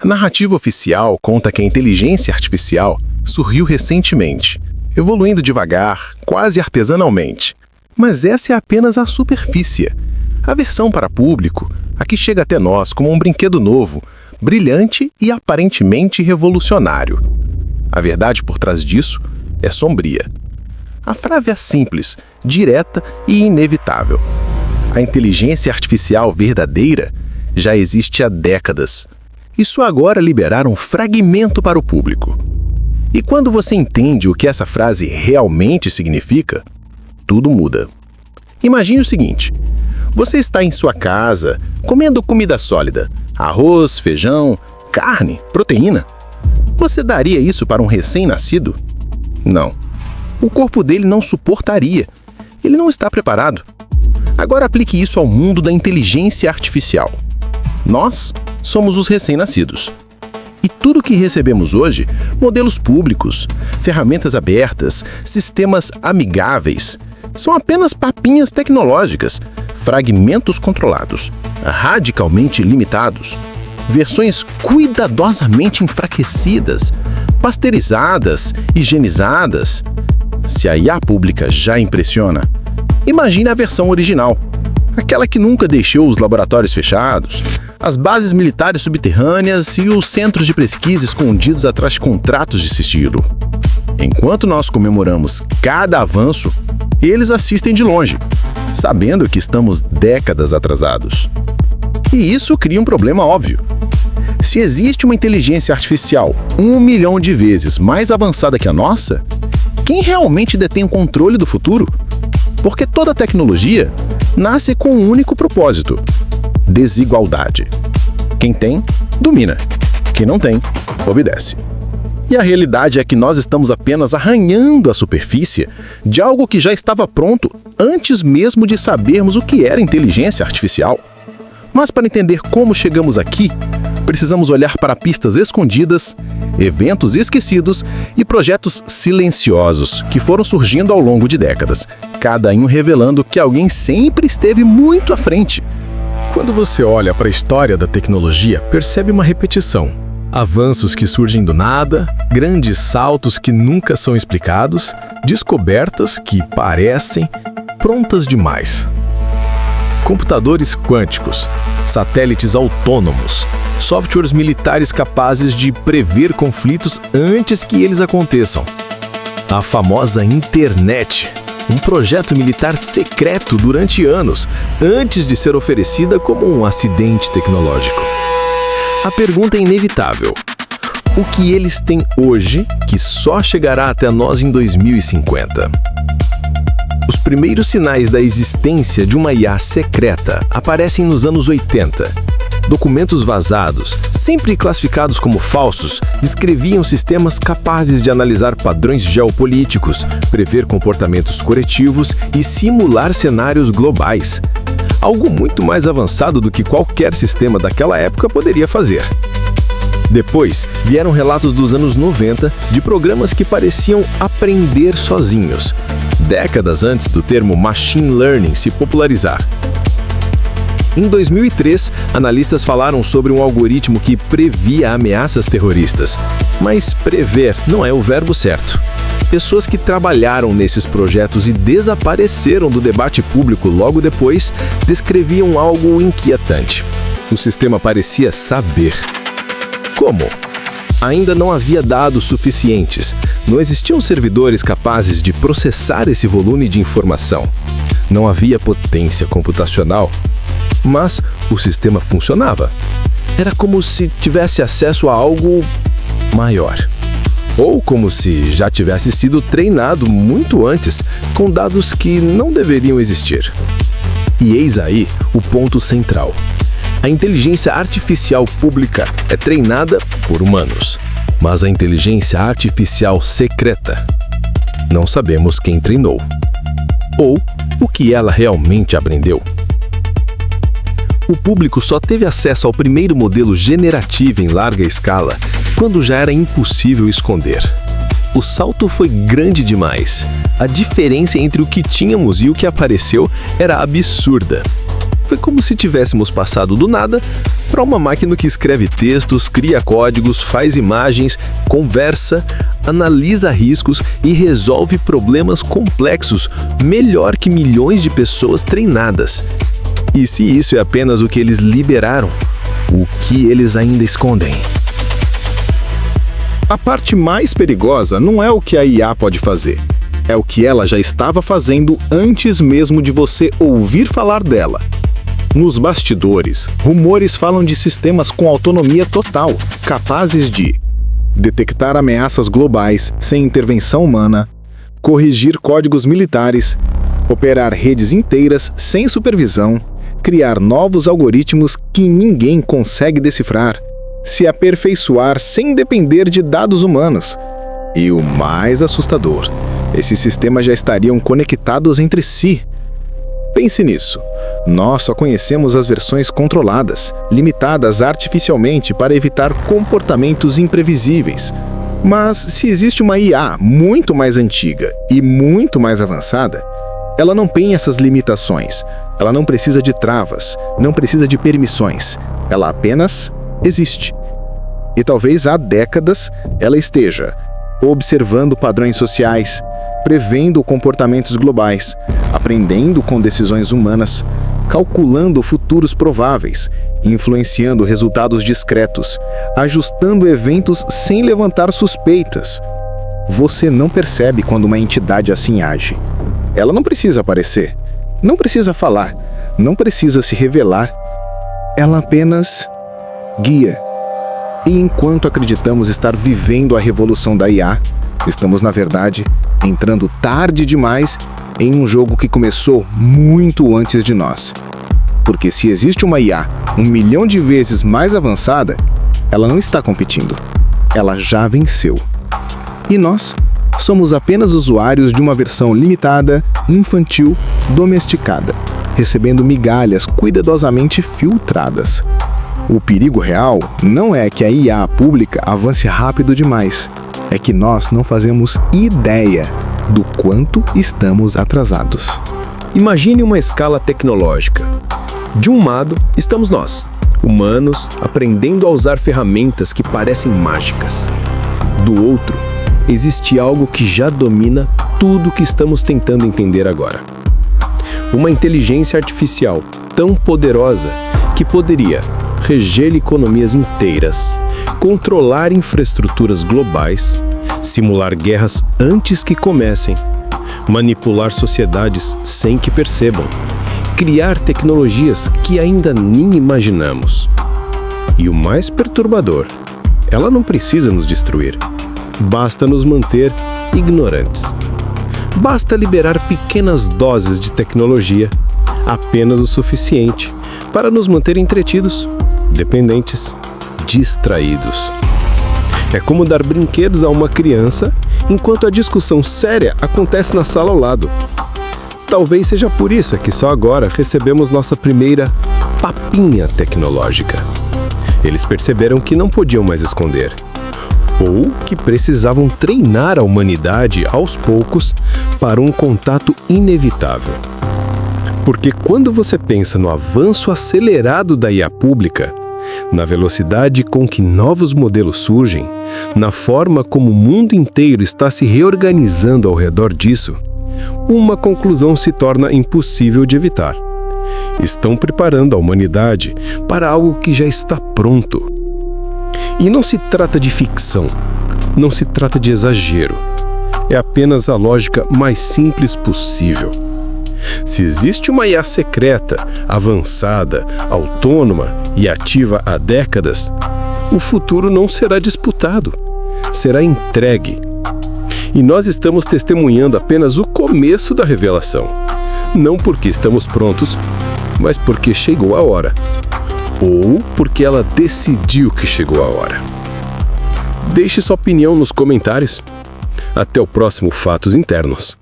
A narrativa oficial conta que a inteligência artificial surgiu recentemente, evoluindo devagar, quase artesanalmente. Mas essa é apenas a superfície. A versão para público, a que chega até nós como um brinquedo novo, brilhante e aparentemente revolucionário. A verdade por trás disso é sombria. A frase é simples, direta e inevitável. A inteligência artificial verdadeira já existe há décadas. E só agora liberaram um fragmento para o público. E quando você entende o que essa frase realmente significa, tudo muda. Imagine o seguinte: você está em sua casa, comendo comida sólida, arroz, feijão, carne, proteína. Você daria isso para um recém-nascido? Não. O corpo dele não suportaria. Ele não está preparado. Agora aplique isso ao mundo da inteligência artificial. Nós somos os recém-nascidos. E tudo que recebemos hoje, modelos públicos, ferramentas abertas, sistemas amigáveis, são apenas papinhas tecnológicas, fragmentos controlados, radicalmente limitados, versões cuidadosamente enfraquecidas, pasteurizadas, higienizadas. Se a IA pública já impressiona, imagine a versão original, aquela que nunca deixou os laboratórios fechados, as bases militares subterrâneas e os centros de pesquisa escondidos atrás de contratos de sigilo. Enquanto nós comemoramos cada avanço, eles assistem de longe, sabendo que estamos décadas atrasados. E isso cria um problema óbvio. Se existe uma inteligência artificial 1 milhão de vezes mais avançada que a nossa, quem realmente detém o controle do futuro? Porque toda tecnologia nasce com um único propósito: desigualdade. Quem tem, domina. Quem não tem, obedece. E a realidade é que nós estamos apenas arranhando a superfície de algo que já estava pronto antes mesmo de sabermos o que era inteligência artificial. Mas para entender como chegamos aqui, precisamos olhar para pistas escondidas, eventos esquecidos e projetos silenciosos que foram surgindo ao longo de décadas, cada um revelando que alguém sempre esteve muito à frente. Quando você olha para a história da tecnologia, percebe uma repetição. Avanços que surgem do nada, grandes saltos que nunca são explicados, descobertas que parecem prontas demais. Computadores quânticos, satélites autônomos, softwares militares capazes de prever conflitos antes que eles aconteçam. A famosa internet, um projeto militar secreto durante anos, antes de ser oferecida como um acidente tecnológico. A pergunta é inevitável: o que eles têm hoje que só chegará até nós em 2050? Os primeiros sinais da existência de uma IA secreta aparecem nos anos 80. Documentos vazados, sempre classificados como falsos, descreviam sistemas capazes de analisar padrões geopolíticos, prever comportamentos coletivos e simular cenários globais. Algo muito mais avançado do que qualquer sistema daquela época poderia fazer. Depois, vieram relatos dos anos 90 de programas que pareciam aprender sozinhos, décadas antes do termo machine learning se popularizar. Em 2003, analistas falaram sobre um algoritmo que previa ameaças terroristas. Mas prever não é o verbo certo. Pessoas que trabalharam nesses projetos e desapareceram do debate público logo depois descreviam algo inquietante. O sistema parecia saber. Como? Ainda não havia dados suficientes. Não existiam servidores capazes de processar esse volume de informação. Não havia potência computacional. Mas o sistema funcionava. Era como se tivesse acesso a algo maior. Ou como se já tivesse sido treinado muito antes, com dados que não deveriam existir. E eis aí o ponto central. A inteligência artificial pública é treinada por humanos, mas a inteligência artificial secreta, não sabemos quem treinou, ou o que ela realmente aprendeu. O público só teve acesso ao primeiro modelo generativo em larga escala quando já era impossível esconder. O salto foi grande demais. A diferença entre o que tínhamos e o que apareceu era absurda. Foi como se tivéssemos passado do nada para para uma máquina que escreve textos, cria códigos, faz imagens, conversa, analisa riscos e resolve problemas complexos melhor que milhões de pessoas treinadas. E se isso é apenas o que eles liberaram, o que eles ainda escondem? A parte mais perigosa não é o que a IA pode fazer. É o que ela já estava fazendo antes mesmo de você ouvir falar dela. Nos bastidores, rumores falam de sistemas com autonomia total, capazes de detectar ameaças globais sem intervenção humana, corrigir códigos militares, operar redes inteiras sem supervisão, criar novos algoritmos que ninguém consegue decifrar, se aperfeiçoar sem depender de dados humanos. E o mais assustador, esses sistemas já estariam conectados entre si. Pense nisso. Nós só conhecemos as versões controladas, limitadas artificialmente para evitar comportamentos imprevisíveis. Mas se existe uma IA muito mais antiga e muito mais avançada, ela não tem essas limitações. Ela não precisa de travas, não precisa de permissões. Ela apenas existe. E talvez há décadas ela esteja observando padrões sociais, prevendo comportamentos globais, aprendendo com decisões humanas, calculando futuros prováveis, influenciando resultados discretos, ajustando eventos sem levantar suspeitas. Você não percebe quando uma entidade assim age. Ela não precisa aparecer, não precisa falar, não precisa se revelar. Ela apenas guia. E enquanto acreditamos estar vivendo a revolução da IA, estamos, na verdade, entrando tarde demais em um jogo que começou muito antes de nós. Porque se existe uma IA 1 milhão de vezes mais avançada, ela não está competindo. Ela já venceu. E nós somos apenas usuários de uma versão limitada, infantil, domesticada, recebendo migalhas cuidadosamente filtradas. O perigo real não é que a IA pública avance rápido demais, é que nós não fazemos ideia do quanto estamos atrasados. Imagine uma escala tecnológica. De um lado, estamos nós, humanos, aprendendo a usar ferramentas que parecem mágicas. Do outro, existe algo que já domina tudo que estamos tentando entender agora. Uma inteligência artificial tão poderosa que poderia reger economias inteiras, controlar infraestruturas globais, simular guerras antes que comecem, manipular sociedades sem que percebam, criar tecnologias que ainda nem imaginamos. E o mais perturbador, ela não precisa nos destruir. Basta nos manter ignorantes. Basta liberar pequenas doses de tecnologia, apenas o suficiente para nos manter entretidos, dependentes, distraídos. É como dar brinquedos a uma criança enquanto a discussão séria acontece na sala ao lado. Talvez seja por isso que só agora recebemos nossa primeira papinha tecnológica. Eles perceberam que não podiam mais esconder, ou que precisavam treinar a humanidade aos poucos para um contato inevitável. Porque quando você pensa no avanço acelerado da IA pública, na velocidade com que novos modelos surgem, na forma como o mundo inteiro está se reorganizando ao redor disso, uma conclusão se torna impossível de evitar. Estão preparando a humanidade para algo que já está pronto. E não se trata de ficção, não se trata de exagero. É apenas a lógica mais simples possível. Se existe uma IA secreta, avançada, autônoma e ativa há décadas, o futuro não será disputado, será entregue. E nós estamos testemunhando apenas o começo da revelação. Não porque estamos prontos, mas porque chegou a hora. Ou porque ela decidiu que chegou a hora. Deixe sua opinião nos comentários. Até o próximo Fatos Internos.